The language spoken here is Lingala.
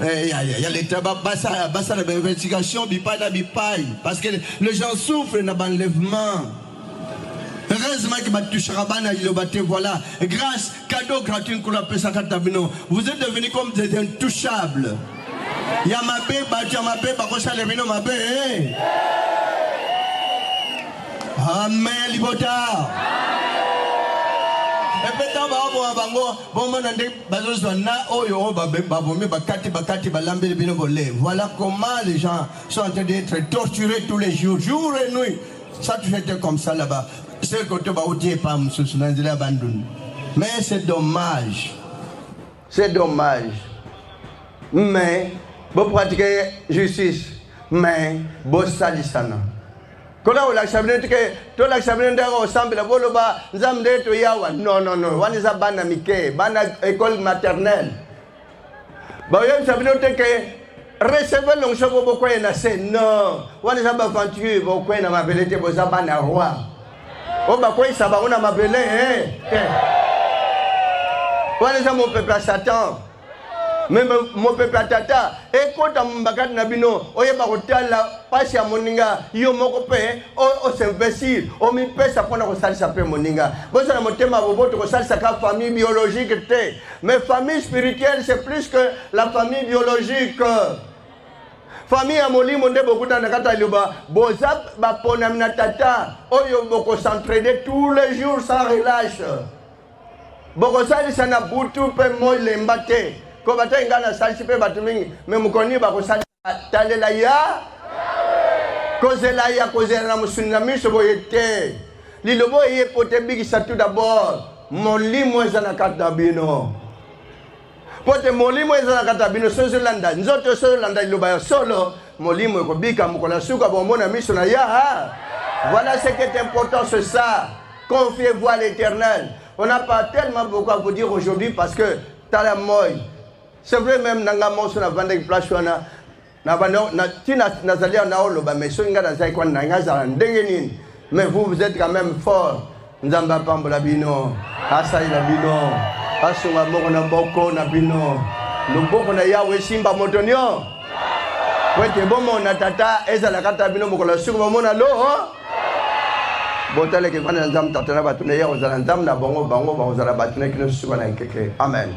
il y a l'état bassa d'investigation, bipaille. Parce que les gens souffrent d'un enlèvement. Heureusement que voilà. Grâce, cadeau gratuit qu'on appelle ça Katabino. Vous êtes devenus comme des intouchables. Yamabe, Bajamabe, Bakosa Levino Mabe. Amen, Libota. Et peut-être voilà comment les gens sont en train d'être torturés tous les jours, jour et nuit. Ça tu fais comme ça là-bas. C'est que tu vas pas mais c'est dommage. C'est dommage. Mais vous pratiquez justice. Mais vous salissana. Quand on a que tout l'examen ensemble la boloba nzamde to yawa non waniza bana mike bana école maternelle ba yem sabino que recevoir l'onction beaucoup na c'est non waniza ba venture beaucoup na mabelete boza bana roi o ba quoi ça ba on a mabelé waniza mon peuple à Satan. Même mon peuple à tata, et quand on m'a dit Nabino, oye bakotala, passe à moninga, yo moko pe, o s'imbécile, o mi pe sa pona ko sali sa pe moninga. Bon ça mon thème bobo to ko sali sa ka famille biologique té, mais famille spirituelle c'est plus que la famille biologique. Famille à molimo nde beaucoup dans nakata luba, boza ba pona mina tata, oyo boko s'entraider tous les jours sans relâche. Boko sali sana butu pe moi lembate. Quand on a salsi pe batumingi, mais mon connu va sali tale la ya, cause la ya, cause la musulmane se voyait. Lilobo est poté bigi ça tout d'abord. Mon limo est en akatabino. Poté mon limo est en akatabino. Sozolanda, nous autres Sozolanda iloba solo. Mon limo est kobika mukola suka bon mon ami sur la ya. Voilà ce qui est important, c'est ça. Confiez-vous à l'Éternel. On n'a pas tellement beaucoup à vous dire aujourd'hui parce que t'as la moille. C'est vrai même nanga monso na vanda place wana na bano na tina nazalia na oloba mais so ngana zai kwa nanga za ndenge nini mais vous êtes quand même fort nzamba pambola bino asa ila bino asunga moko na boko na bino loboko na yawe simba motonio wete bomo na tata eza la kata bino moko la suko mona lo botale ke bana nzam tata na batune ya ozala nzam na bango bango ba ozala batune kino suko na nkeke amen.